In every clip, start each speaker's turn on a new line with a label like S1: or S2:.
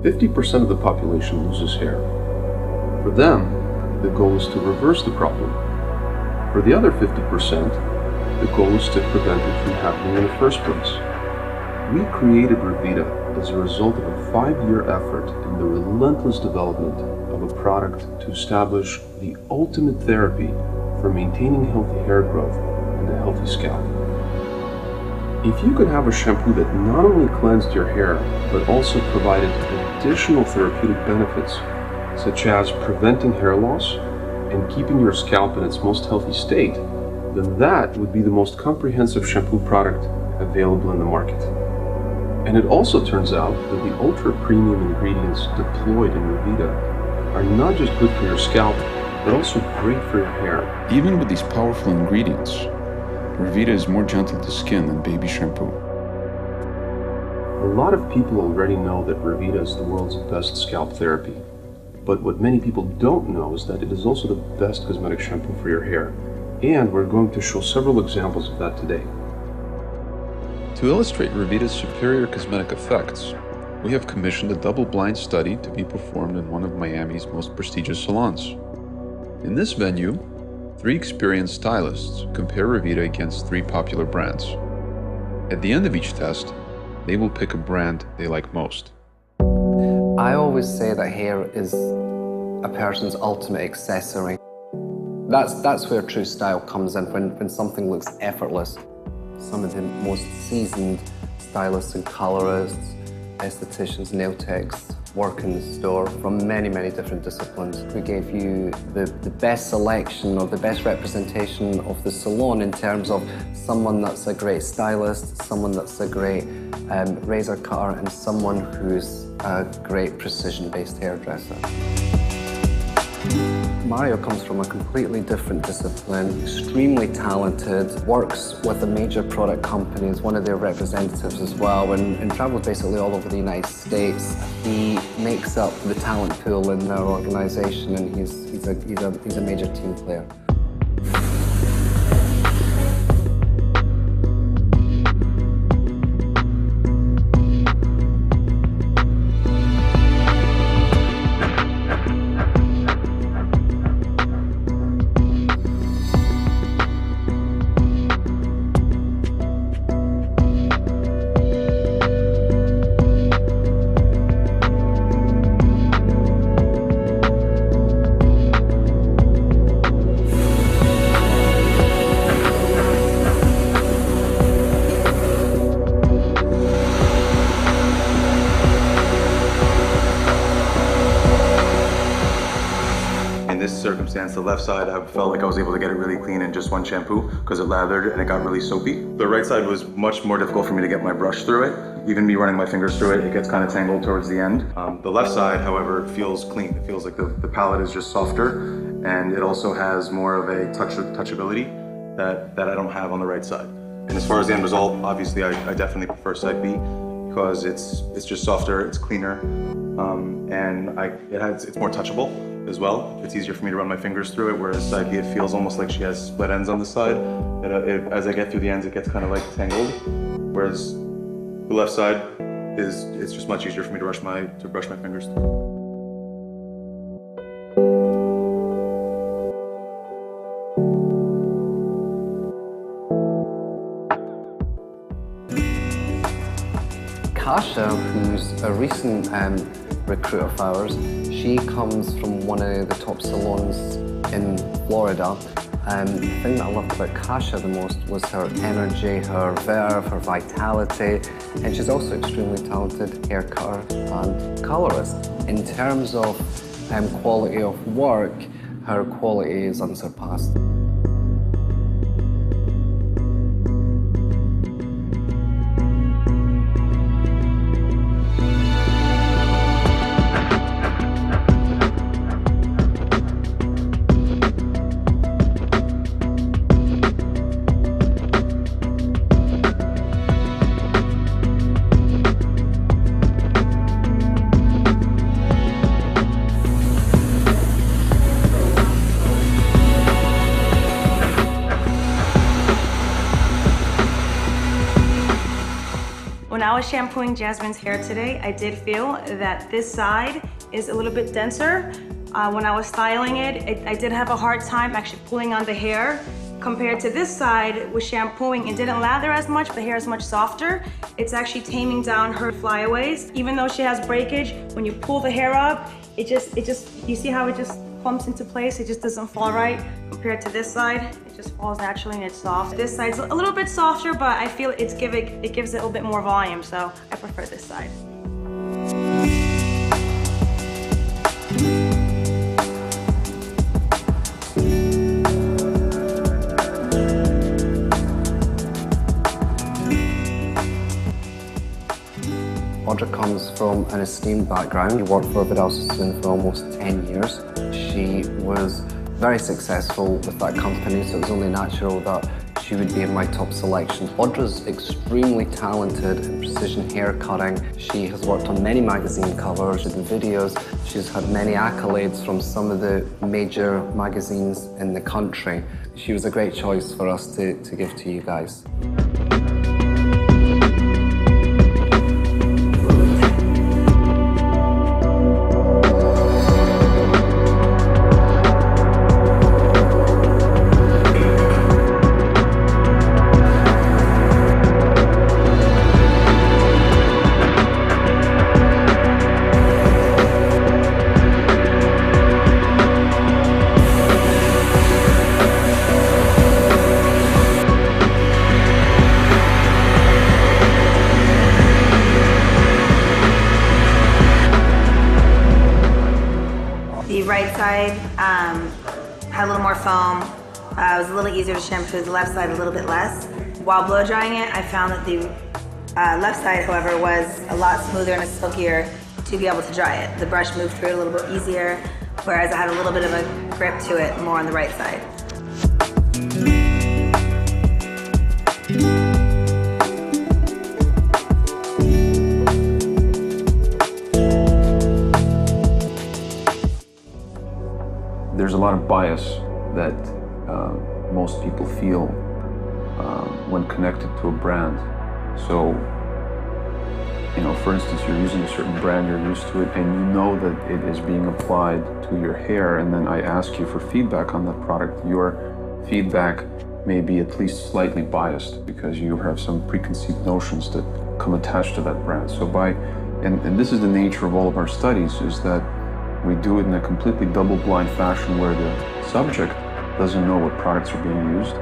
S1: 50% of the population loses hair. For them, the goal is to reverse the problem. For the other 50%, the goal is to prevent it from happening in the first place. We created Revita as a result of a 5-year effort in the relentless development of a product to establish the ultimate therapy for maintaining healthy hair growth and a healthy scalp. If you could have a shampoo that not only cleansed your hair, but also provided additional therapeutic benefits, such as preventing hair loss and keeping your scalp in its most healthy state, then that would be the most comprehensive shampoo product available in the market. And it also turns out that the ultra-premium ingredients deployed in Revita are not just good for your scalp, but also great for your hair.
S2: Even with these powerful ingredients, Revita is more gentle to skin than baby shampoo.
S1: A lot of people already know that Revita is the world's best scalp therapy. But what many people don't know is that it is also the best cosmetic shampoo for your hair. And we're going to show several examples of that today.
S2: To illustrate Revita's superior cosmetic effects, we have commissioned a double-blind study to be performed in one of Miami's most prestigious salons. In this venue, 3 experienced stylists compare Revita against 3 popular brands. At the end of each test, they will pick a brand they like most.
S3: I always say that hair is a person's ultimate accessory. That's where true style comes in, when something looks effortless. Some of the most seasoned stylists and colorists, estheticians, nail techs, work in the store from many, many different disciplines. We gave you the best selection or the best representation of the salon in terms of someone that's a great stylist, someone that's a great razor cutter, and someone who's a great precision-based hairdresser. Mario comes from a completely different discipline, extremely talented, works with a major product company as one of their representatives as well, and travels basically all over the United States. He makes up the talent pool in their organization, and he's a major team player.
S4: Circumstance, the left side, I felt like I was able to get it really clean in just one shampoo because it lathered and it got really soapy. The right side was much more difficult for me to get my brush through it. Even me running my fingers through it, it gets kind of tangled towards the end. The left side, however, feels clean. It feels like the palette is just softer, and it also has more of a touchability that I don't have on the right side. And as far as the end result, obviously I definitely prefer side B because it's just softer, it's cleaner, and it's more touchable as well. It's easier for me to run my fingers through it, whereas side B, it feels almost like she has split ends on the side. As I get through the ends, it gets kind of like tangled, whereas the left side it's just much easier for me to brush my fingers through.
S3: Kasha, who's a recent recruit of ours, she comes from one of the top salons in Florida. The thing that I loved about Kasha the most was her energy, her verve, her vitality, and she's also extremely talented hair cutter and colorist. In terms of quality of work, her quality is unsurpassed.
S5: was shampooing Jasmine's hair today, I did feel that this side is a little bit denser. When I was styling it, I did have a hard time actually pulling on the hair. Compared to this side, with shampooing, it didn't lather as much, the hair is much softer. It's actually taming down her flyaways. Even though she has breakage, when you pull the hair up, it just, you see how it just clumps into place? It just doesn't fall right. Compared to this side, it just falls naturally and it's soft. This side's a little bit softer, but I feel it gives it a little bit more volume, so I prefer this side.
S3: Audra comes from an esteemed background. She worked for Vidal Sassoon for almost 10 years. She was very successful with that company, so it was only natural that she would be in my top selection. Audra's extremely talented in precision hair cutting. She has worked on many magazine covers and videos. She's had many accolades from some of the major magazines in the country. She was a great choice for us to give to you guys.
S6: The right side had a little more foam. It was a little easier to shampoo. The left side a little bit less. While blow drying it, I found that the left side, however, was a lot smoother and silkier to be able to dry it. The brush moved through it a little bit easier, whereas I had a little bit of a grip to it more on the right side.
S2: There's a lot of bias that most people feel when connected to a brand. So, you know, for instance, you're using a certain brand, you're used to it, and you know that it is being applied to your hair, and then I ask you for feedback on that product. Your feedback may be at least slightly biased because you have some preconceived notions that come attached to that brand. So and this is the nature of all of our studies, is that we do it in a completely double-blind fashion where the subject doesn't know what products are being used,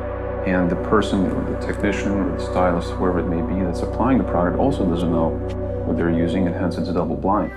S2: and the person, or the technician, or the stylist, whoever it may be that's applying the product also doesn't know what they're using, and hence it's double-blind.